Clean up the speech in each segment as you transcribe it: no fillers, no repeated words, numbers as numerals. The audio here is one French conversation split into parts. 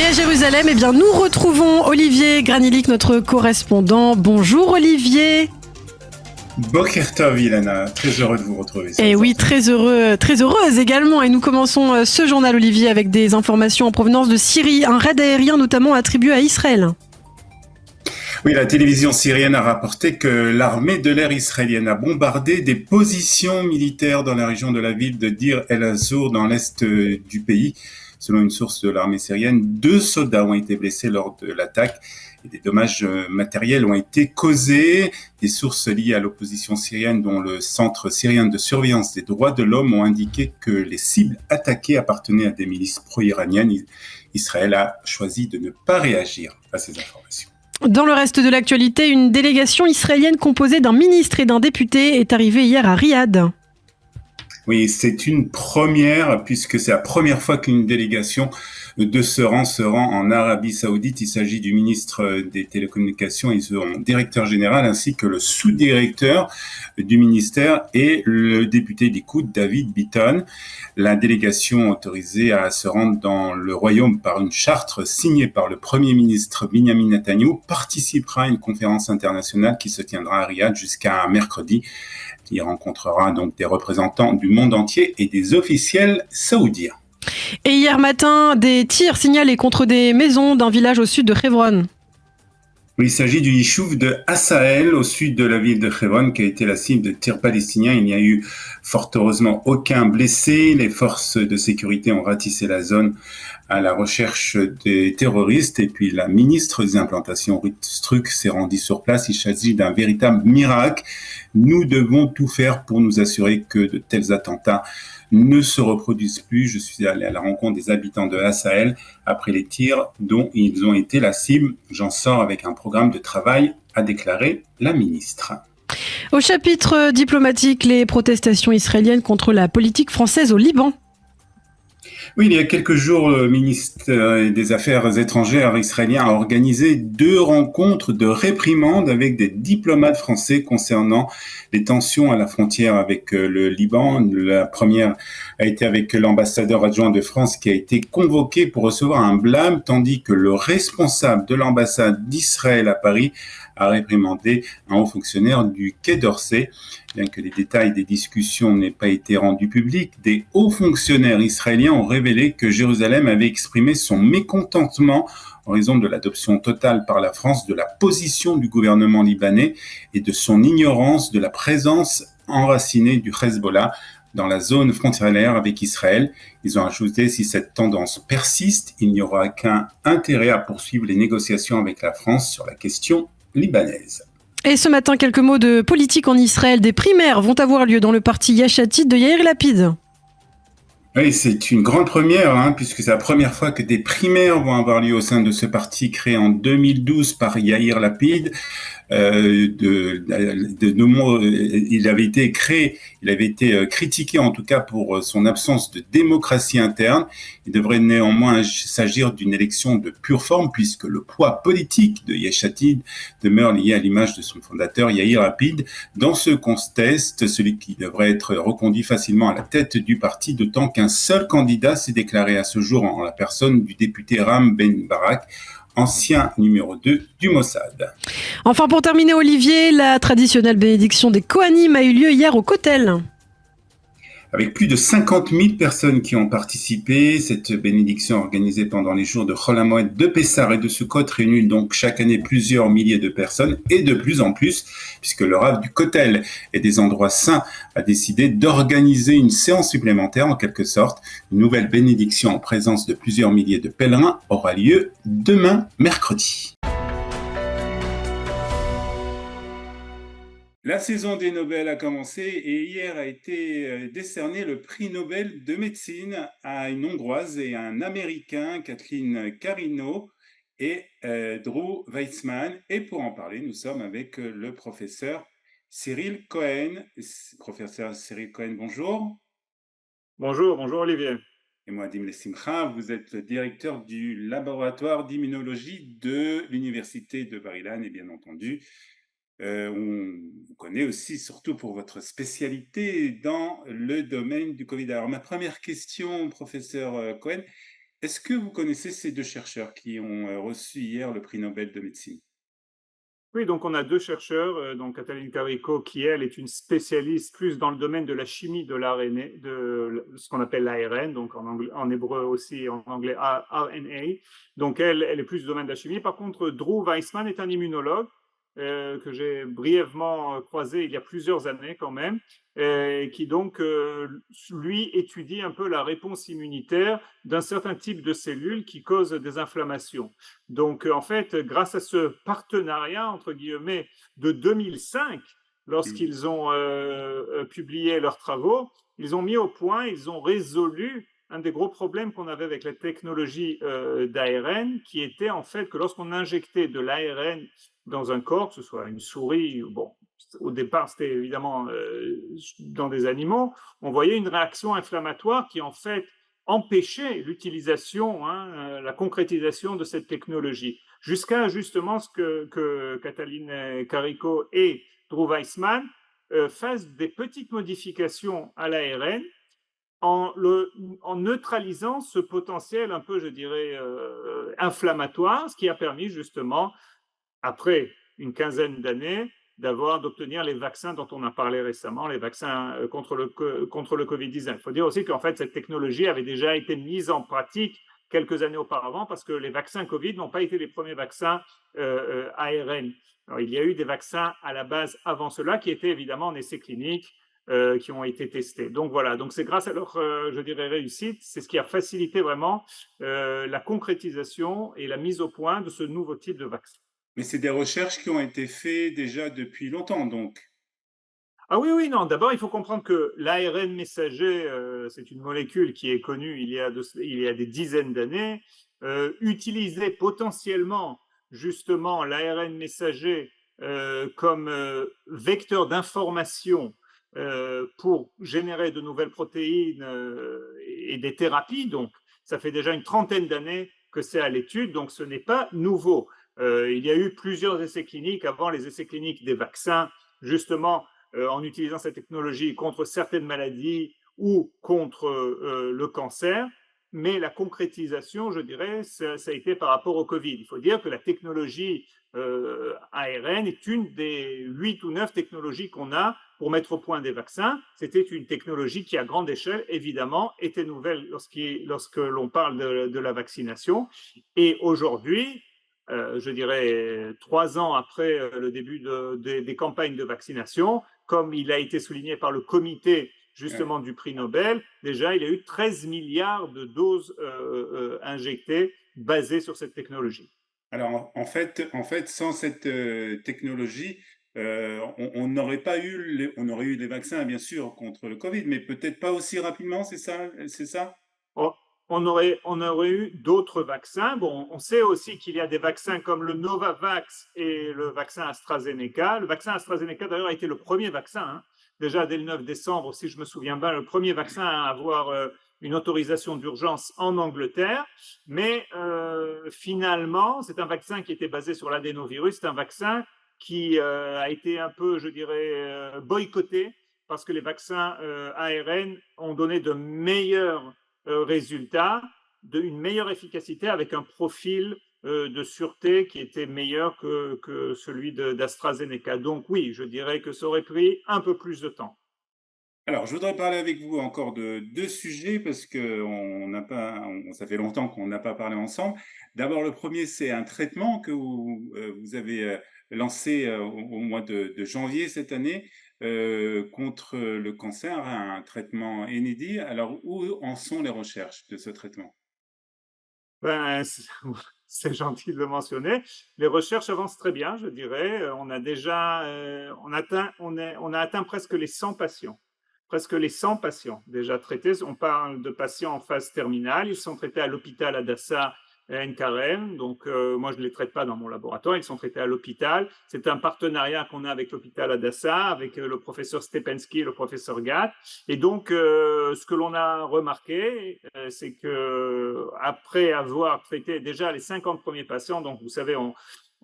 Et à Jérusalem, eh bien, nous retrouvons Olivier Granilic, notre correspondant. Bonjour Olivier. Boker Tov, Ilana, très heureux de vous retrouver. Et oui, très heureuse également. Et nous commençons ce journal, Olivier, avec des informations en provenance de Syrie. Un raid aérien notamment attribué à Israël. Oui, la télévision syrienne a rapporté que l'armée de l'air israélienne a bombardé des positions militaires dans la région de la ville de Dir el-Azur, dans l'est du pays. Selon une source de l'armée syrienne, 2 soldats ont été blessés lors de l'attaque et des dommages matériels ont été causés. Des sources liées à l'opposition syrienne, dont le Centre syrien de surveillance des droits de l'homme, ont indiqué que les cibles attaquées appartenaient à des milices pro-iraniennes. Israël a choisi de ne pas réagir à ces informations. Dans le reste de l'actualité, une délégation israélienne composée d'un ministre et d'un député est arrivée hier à Riyad. Oui, c'est une première, puisque c'est la première fois qu'une délégation de ce rang se rend en Arabie Saoudite. Il s'agit du ministre des Télécommunications et son directeur général, ainsi que le sous-directeur du ministère et le député Likoud, David Bitton. La délégation autorisée à se rendre dans le royaume par une charte signée par le Premier ministre Benjamin Netanyahou participera à une conférence internationale qui se tiendra à Riyad jusqu'à mercredi. Il rencontrera donc des représentants du monde entier et des officiels saoudiens. Et hier matin, des tirs signalés contre des maisons d'un village au sud de Hebron. Il s'agit du Yishuv de Asael, au sud de la ville de Hebron, qui a été la cible de tirs palestiniens. Il n'y a eu fort heureusement aucun blessé. Les forces de sécurité ont ratissé la zone à la recherche des terroristes. Et puis la ministre des Implantations, Ruth Struck, s'est rendue sur place. Il s'agit d'un véritable miracle. Nous devons tout faire pour nous assurer que de tels attentats ne se reproduisent plus. Je suis allé à la rencontre des habitants de Asael après les tirs dont ils ont été la cible. J'en sors avec un programme de travail, a déclaré la ministre. Au chapitre diplomatique, les protestations israéliennes contre la politique française au Liban. Oui, il y a quelques jours, le ministre des Affaires étrangères israélien a organisé 2 rencontres de réprimande avec des diplomates français concernant les tensions à la frontière avec le Liban. La première a été avec l'ambassadeur adjoint de France qui a été convoqué pour recevoir un blâme, tandis que le responsable de l'ambassade d'Israël à Paris a réprimandé un haut fonctionnaire du Quai d'Orsay. Bien que les détails des discussions n'aient pas été rendus publics, des hauts fonctionnaires israéliens ont révélé que Jérusalem avait exprimé son mécontentement en raison de l'adoption totale par la France de la position du gouvernement libanais et de son ignorance de la présence enracinée du Hezbollah dans la zone frontalière avec Israël. Ils ont ajouté, si cette tendance persiste, il n'y aura qu'un intérêt à poursuivre les négociations avec la France sur la question libanaise. Et ce matin, quelques mots de politique en Israël. Des primaires vont avoir lieu dans le parti Yesh Atid de Yair Lapid. Oui, c'est une grande première, puisque c'est la première fois que des primaires vont avoir lieu au sein de ce parti créé en 2012 par Yair Lapid. Il avait été critiqué en tout cas pour son absence de démocratie interne. Il devrait néanmoins s'agir d'une élection de pure forme, puisque le poids politique de Yesh Atid demeure lié à l'image de son fondateur Yair Lapid. Dans ce contexte, celui qui devrait être reconduit facilement à la tête du parti, d'autant qu'un seul candidat s'est déclaré à ce jour en la personne du député Ram Ben Barak, ancien numéro 2 du Mossad. Enfin, pour terminer, Olivier, la traditionnelle bénédiction des Kohanim a eu lieu hier au Kotel. Avec plus de 50 000 personnes qui ont participé, cette bénédiction organisée pendant les jours de Chol HaMoed, de Pessah et de Sukkot réunit donc chaque année plusieurs milliers de personnes et de plus en plus, puisque le Rav du Kotel et des endroits saints a décidé d'organiser une séance supplémentaire en quelque sorte. Une nouvelle bénédiction en présence de plusieurs milliers de pèlerins aura lieu demain, mercredi. La saison des Nobel a commencé et hier a été décerné le prix Nobel de médecine à une Hongroise et à un Américain, Kathleen Carino et Drew Weissman. Et pour en parler, nous sommes avec le professeur Cyril Cohen. Professeur Cyril Cohen, bonjour. Bonjour Olivier. Et moi, Dim Simcha, vous êtes directeur du laboratoire d'immunologie de l'université de Bar-Ilan et bien entendu, on vous connaît aussi surtout pour votre spécialité dans le domaine du Covid. Alors ma première question, professeur Cohen, Est-ce que vous connaissez ces 2 chercheurs qui ont, reçu hier le prix Nobel de médecine? Oui, donc on a deux chercheurs, donc Katalin Karikó, qui elle est une spécialiste plus dans le domaine de la chimie de l'ARN, de ce qu'on appelle l'ARN, donc en anglais, en hébreu aussi, en anglais RNA. Donc elle est plus du domaine de la chimie. Par contre, Drew Weissman est un immunologue que j'ai brièvement croisé il y a plusieurs années quand même, qui donc lui étudie un peu la réponse immunitaire d'un certain type de cellules qui causent des inflammations. Donc, en fait, grâce à ce partenariat, entre guillemets, de 2005, Mmh. lorsqu'ils ont publié leurs travaux, ils ont mis au point, ils ont résolu un des gros problèmes qu'on avait avec la technologie d'ARN, qui était en fait que lorsqu'on injectait de l'ARN dans un corps, que ce soit une souris, bon, au départ c'était évidemment dans des animaux, on voyait une réaction inflammatoire qui en fait empêcher l'utilisation, la concrétisation de cette technologie, jusqu'à justement ce que Katalin Karikó et Drew Weissman fassent des petites modifications à l'ARN en neutralisant ce potentiel un peu, je dirais, inflammatoire, ce qui a permis justement après une quinzaine d'années, d'obtenir les vaccins dont on a parlé récemment, les vaccins contre le Covid-19. Il faut dire aussi qu'en fait, cette technologie avait déjà été mise en pratique quelques années auparavant parce que les vaccins Covid n'ont pas été les premiers vaccins ARN. Alors, il y a eu des vaccins à la base avant cela qui étaient évidemment en essais cliniques qui ont été testés. Donc voilà, donc c'est grâce à leur, je dirais, réussite, c'est ce qui a facilité vraiment la concrétisation et la mise au point de ce nouveau type de vaccin. Mais c'est des recherches qui ont été faites déjà depuis longtemps donc? Ah oui, oui, non, d'abord, il faut comprendre que l'ARN messager, c'est une molécule qui est connue il y a des dizaines d'années, utiliser potentiellement justement l'ARN messager comme vecteur d'information pour générer de nouvelles protéines et des thérapies. Donc, ça fait déjà une trentaine d'années que c'est à l'étude, donc ce n'est pas nouveau. Il y a eu plusieurs essais cliniques avant les essais cliniques des vaccins, justement en utilisant cette technologie contre certaines maladies ou contre le cancer. Mais la concrétisation, je dirais, ça a été par rapport au Covid. Il faut dire que la technologie ARN est une des 8 ou 9 technologies qu'on a pour mettre au point des vaccins. C'était une technologie qui, à grande échelle, évidemment, était nouvelle lorsque l'on parle de la vaccination. Et aujourd'hui, je dirais 3 ans après le début des campagnes de vaccination, comme il a été souligné par le comité Ouais. justement du prix Nobel, déjà il y a eu 13 milliards de doses injectées basées sur cette technologie. Alors en fait, sans cette, technologie, on n'aurait pas eu on aurait eu des vaccins bien sûr contre le Covid, mais peut-être pas aussi rapidement, c'est ça? On aurait eu d'autres vaccins. Bon, on sait aussi qu'il y a des vaccins comme le Novavax et le vaccin AstraZeneca. Le vaccin AstraZeneca, d'ailleurs, a été le premier vaccin, déjà dès le 9 décembre, si je me souviens bien, le premier vaccin à avoir une autorisation d'urgence en Angleterre. Mais finalement, c'est un vaccin qui était basé sur l'adénovirus. C'est un vaccin qui a été un peu, je dirais, boycotté parce que les vaccins ARN ont donné de meilleurs résultat d'une meilleure efficacité avec un profil de sûreté qui était meilleur que celui d'AstraZeneca. Donc oui, je dirais que ça aurait pris un peu plus de temps. Alors, je voudrais parler avec vous encore de 2 sujets parce qu'on n'a pas ça fait longtemps qu'on n'a pas parlé ensemble. D'abord, le premier, c'est un traitement que vous avez, lancé, au mois de janvier cette année, contre le cancer, un traitement inédit. Alors, où en sont les recherches de ce traitement? Ben, c'est gentil de le mentionner. Les recherches avancent très bien, je dirais. On a déjà on a atteint presque les 100 patients. Presque les 100 patients déjà traités. On parle de patients en phase terminale. Ils sont traités à l'hôpital Hadassah Ein-Karem. Donc, moi, je ne les traite pas dans mon laboratoire. Ils sont traités à l'hôpital. C'est un partenariat qu'on a avec l'hôpital Hadassah, avec le professeur Stepensky et le professeur Gatt. Et donc, ce que l'on a remarqué, c'est que après avoir traité déjà les 50 premiers patients, donc vous savez,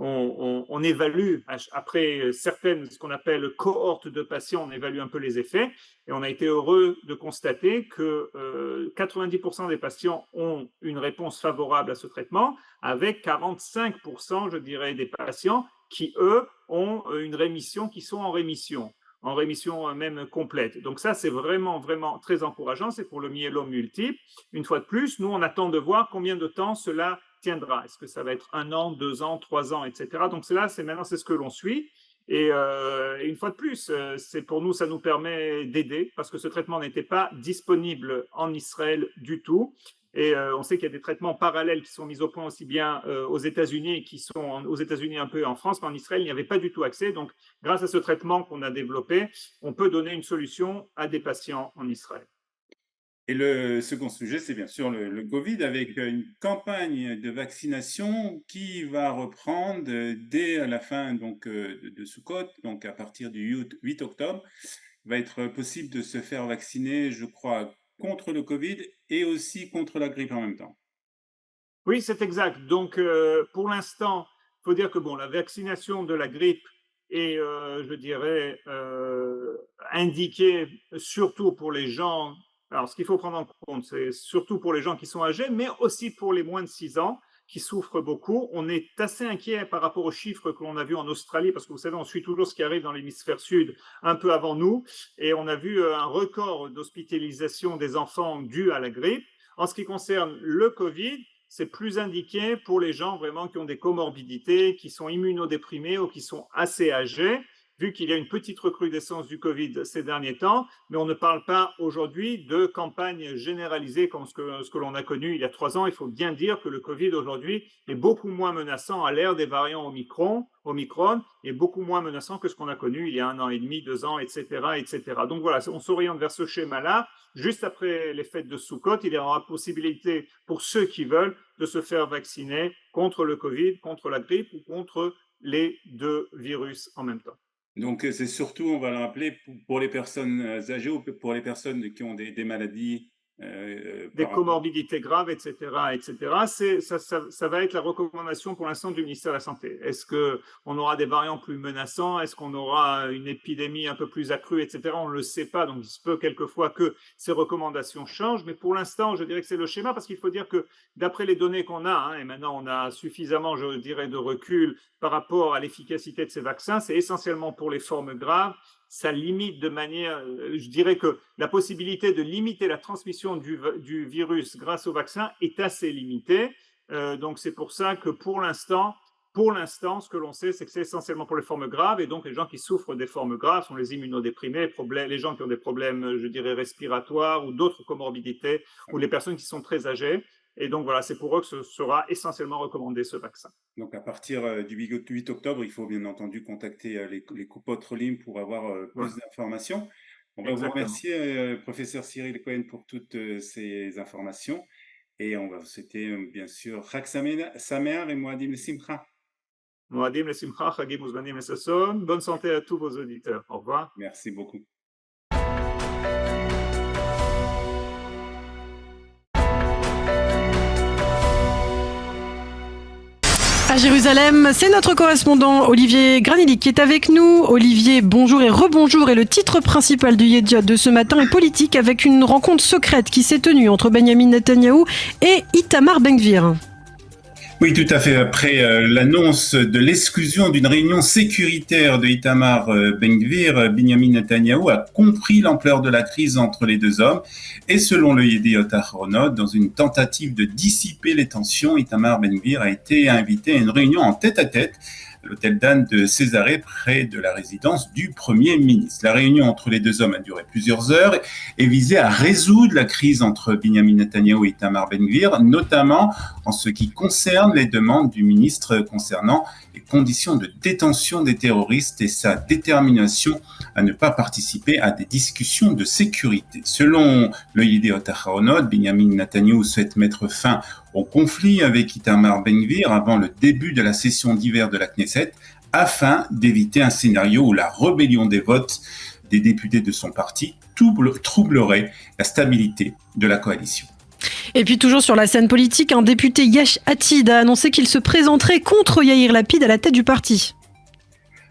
on évalue, après certaines, ce qu'on appelle cohortes de patients, on évalue un peu les effets, et on a été heureux de constater que 90% des patients ont une réponse favorable à ce traitement, avec 45%, je dirais, des patients qui, eux, ont une rémission, qui sont en rémission même complète. Donc ça, c'est vraiment, vraiment très encourageant, c'est pour le myélome multiple. Une fois de plus, nous, on attend de voir combien de temps cela tiendra. Est-ce que ça va être 1 an, 2 ans, 3 ans, etc. Donc maintenant, c'est ce que l'on suit. Et une fois de plus, c'est pour nous, ça nous permet d'aider parce que ce traitement n'était pas disponible en Israël du tout. Et on sait qu'il y a des traitements parallèles qui sont mis au point aussi bien aux États-Unis, qui sont aux États-Unis un peu et en France, mais en Israël, il n'y avait pas du tout accès. Donc, grâce à ce traitement qu'on a développé, on peut donner une solution à des patients en Israël. Et le second sujet, c'est bien sûr le Covid, avec une campagne de vaccination qui va reprendre dès la fin donc, de Sukkot, donc à partir du 8 octobre. Il va être possible de se faire vacciner, je crois, contre le Covid et aussi contre la grippe en même temps. Oui, c'est exact. Donc, pour l'instant, il faut dire que bon, la vaccination de la grippe est, je dirais, indiquée surtout pour les gens. Alors, ce qu'il faut prendre en compte, c'est surtout pour les gens qui sont âgés, mais aussi pour les moins de 6 ans qui souffrent beaucoup. On est assez inquiet par rapport aux chiffres que l'on a vus en Australie, parce que vous savez, on suit toujours ce qui arrive dans l'hémisphère sud un peu avant nous, et on a vu un record d'hospitalisation des enfants dû à la grippe. En ce qui concerne le Covid, c'est plus indiqué pour les gens vraiment qui ont des comorbidités, qui sont immunodéprimés ou qui sont assez âgés, vu qu'il y a une petite recrudescence du Covid ces derniers temps, mais on ne parle pas aujourd'hui de campagne généralisée comme ce que l'on a connu il y a 3 ans. Il faut bien dire que le Covid aujourd'hui est beaucoup moins menaçant à l'ère des variants Omicron, est beaucoup moins menaçant que ce qu'on a connu il y a 1 an et demi, 2 ans, etc., etc. Donc voilà, on s'oriente vers ce schéma-là. Juste après les fêtes de Sukkot, il y aura possibilité pour ceux qui veulent de se faire vacciner contre le Covid, contre la grippe ou contre les 2 virus en même temps. Donc, c'est surtout, on va le rappeler, pour les personnes âgées ou pour les personnes qui ont des maladies Des par rapport. comorbidités graves, etc., etc. Ça va être la recommandation pour l'instant du ministère de la Santé. Est-ce qu'on aura des variants plus menaçants? Est-ce qu'on aura une épidémie un peu plus accrue, etc. On ne le sait pas, donc il se peut quelquefois que ces recommandations changent, mais pour l'instant, je dirais que c'est le schéma, parce qu'il faut dire que d'après les données qu'on a, et maintenant on a suffisamment, je dirais, de recul par rapport à l'efficacité de ces vaccins, c'est essentiellement pour les formes graves. Ça limite de manière, je dirais que la possibilité de limiter la transmission du virus grâce au vaccin est assez limitée. Donc c'est pour ça que pour l'instant, ce que l'on sait, c'est que c'est essentiellement pour les formes graves, et donc les gens qui souffrent des formes graves sont les immunodéprimés, les gens qui ont des problèmes, je dirais, respiratoires ou d'autres comorbidités, ou les personnes qui sont très âgées. Et donc voilà, c'est pour eux que ce sera essentiellement recommandé, ce vaccin. Donc, à partir du 8 octobre, il faut bien entendu contacter les Coupot Rolim pour avoir Voilà, plus d'informations. On va vous exactement. remercier, professeur Cyril Cohen, pour toutes ces informations. Et on va vous souhaiter, bien sûr, Chag Sameach et Moadim Simcha. Moadim le Simcha, Chagim Uzmanim le Sasson. Bonne santé à tous vos auditeurs. Au revoir. Merci beaucoup. À Jérusalem, c'est notre correspondant Olivier Granilli qui est avec nous. Olivier, bonjour et rebonjour. Et le titre principal du Yediot de ce matin est politique, avec une rencontre secrète qui s'est tenue entre Benjamin Netanyahou et Itamar Ben-Gvir. Oui, tout à fait. Après l'annonce de l'exclusion d'une réunion sécuritaire de Itamar Ben-Gvir, Binyamin Netanyahou a compris l'ampleur de la crise entre les deux hommes. Et selon le Yediot Ahronot, dans une tentative de dissiper les tensions, Itamar Ben-Gvir a été invité à une réunion en tête-à-tête à l'hôtel Dan de Césarée, près de la résidence du Premier ministre. La réunion entre les deux hommes a duré plusieurs heures et visait à résoudre la crise entre Binyamin Netanyahou et Itamar Ben-Gvir, notamment en ce qui concerne les demandes du ministre concernant les conditions de détention des terroristes et sa détermination à ne pas participer à des discussions de sécurité. Selon le Yediot Ahronot, Binyamin Netanyahou souhaite mettre fin au conflit avec Itamar Ben-Gvir avant le début de la session d'hiver de la Knesset, afin d'éviter un scénario où la rébellion des votes des députés de son parti troublerait la stabilité de la coalition. Et puis toujours sur la scène politique, un député Yesh Atid a annoncé qu'il se présenterait contre Yair Lapid à la tête du parti.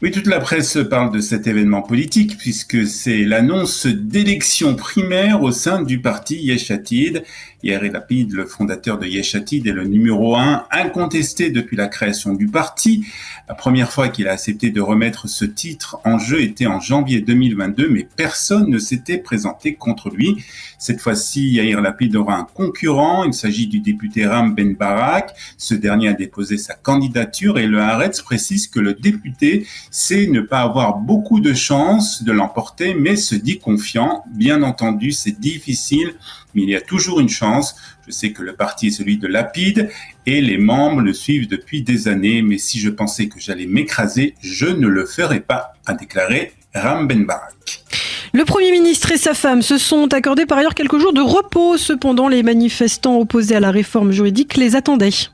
Oui, toute la presse parle de cet événement politique puisque c'est l'annonce d'élections primaires au sein du parti Yesh Atid. Yair Lapid, le fondateur de Yesh Atid, est le numéro 1 incontesté depuis la création du parti. La première fois qu'il a accepté de remettre ce titre en jeu était en janvier 2022, mais personne ne s'était présenté contre lui. Cette fois-ci, Yair Lapid aura un concurrent. Il s'agit du député Ram Ben Barak. Ce dernier a déposé sa candidature et le Haaretz précise que le député sait ne pas avoir beaucoup de chances de l'emporter, mais se dit confiant. Bien entendu, c'est difficile, mais il y a toujours une chance. Je sais que le parti est celui de Lapid et les membres le suivent depuis des années, mais si je pensais que j'allais m'écraser, je ne le ferais pas, a déclaré Ram Ben Barak. Le Premier ministre et sa femme se sont accordés par ailleurs quelques jours de repos. Cependant, les manifestants opposés à la réforme juridique les attendaient.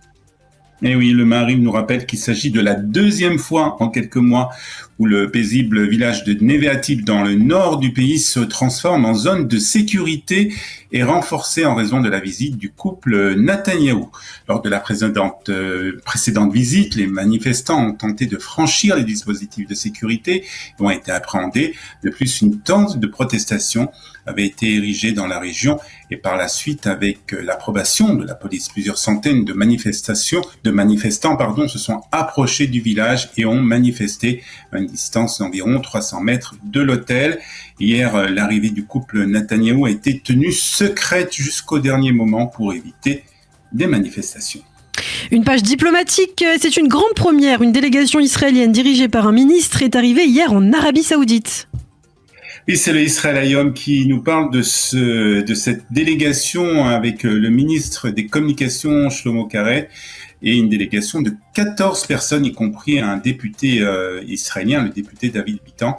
Et oui, le Maariv nous rappelle qu'il s'agit de la deuxième fois en quelques mois où le paisible village de Neve Atib dans le nord du pays se transforme en zone de sécurité et renforcée en raison de la visite du couple Netanyahou. Lors de la précédente visite, les manifestants ont tenté de franchir les dispositifs de sécurité et ont été appréhendés. De plus, une tente de protestation avait été érigée dans la région et par la suite, avec l'approbation de la police, plusieurs centaines de manifestants se sont approchés du village et ont manifesté à une distance d'environ 300 mètres de l'hôtel. Hier, l'arrivée du couple Netanyahou a été tenue secrète jusqu'au dernier moment pour éviter des manifestations. Une page diplomatique, c'est une grande première. Une délégation israélienne dirigée par un ministre est arrivée hier en Arabie Saoudite. Oui, c'est le Israël Hayom qui nous parle de cette délégation avec le ministre des Communications, Shlomo Kareh, et une délégation de 14 personnes, y compris un député israélien, le député David Bitan,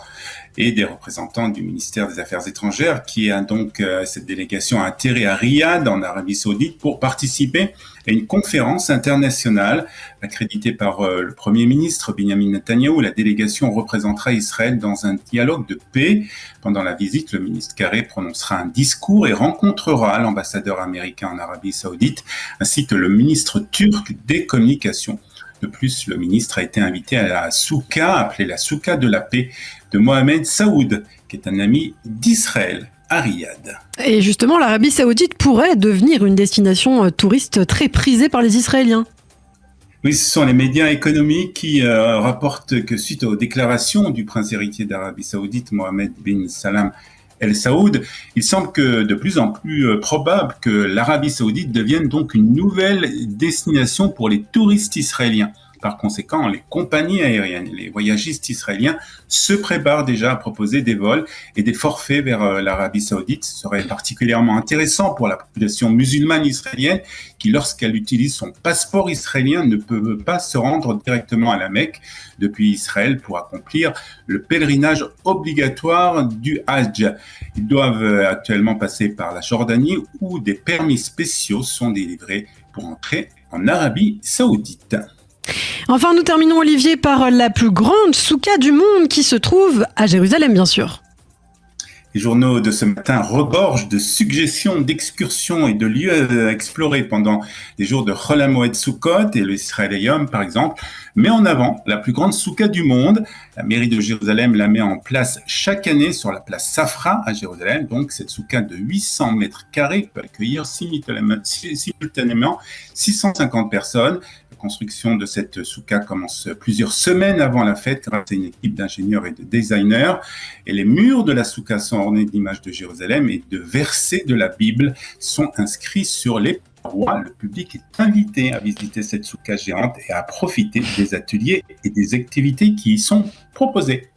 et des représentants du ministère des Affaires étrangères, qui a donc cette délégation a atterri à Riyad, en Arabie Saoudite, pour participer à une conférence internationale accréditée par le Premier ministre Benjamin Netanyahou. La délégation représentera Israël dans un dialogue de paix. Pendant la visite, le ministre Kareh prononcera un discours et rencontrera l'ambassadeur américain en Arabie Saoudite, ainsi que le ministre turc des Communications. De plus, le ministre a été invité à la souka, appelée la souka de la paix, de Mohamed Saoud, qui est un ami d'Israël à Riyad. Et justement, l'Arabie Saoudite pourrait devenir une destination touriste très prisée par les Israéliens. Oui, ce sont les médias économiques qui rapportent que suite aux déclarations du prince héritier d'Arabie Saoudite, Mohamed bin Salam El Saoud, il semble que de plus en plus probable que l'Arabie Saoudite devienne donc une nouvelle destination pour les touristes israéliens. Par conséquent, les compagnies aériennes, les voyagistes israéliens se préparent déjà à proposer des vols et des forfaits vers l'Arabie Saoudite. Ce serait particulièrement intéressant pour la population musulmane israélienne qui, lorsqu'elle utilise son passeport israélien, ne peut pas se rendre directement à la Mecque depuis Israël pour accomplir le pèlerinage obligatoire du Hajj. Ils doivent actuellement passer par la Jordanie où des permis spéciaux sont délivrés pour entrer en Arabie Saoudite. Enfin, nous terminons, Olivier, par la plus grande souka du monde qui se trouve à Jérusalem, bien sûr. Les journaux de ce matin regorgent de suggestions d'excursions et de lieux à explorer pendant les jours de Chol HaMoed Sukkot et le Israël Hayom, par exemple, met en avant la plus grande souka du monde. La mairie de Jérusalem la met en place chaque année sur la place Safra à Jérusalem. Donc, cette souka de 800 mètres carrés peut accueillir simultanément 650 personnes. La construction de cette souka commence plusieurs semaines avant la fête grâce à une équipe d'ingénieurs et de designers. Et les murs de la souka sont ornés d'images de Jérusalem et de versets de la Bible sont inscrits sur les parois. Le public est invité à visiter cette souka géante et à profiter des ateliers et des activités qui y sont proposées.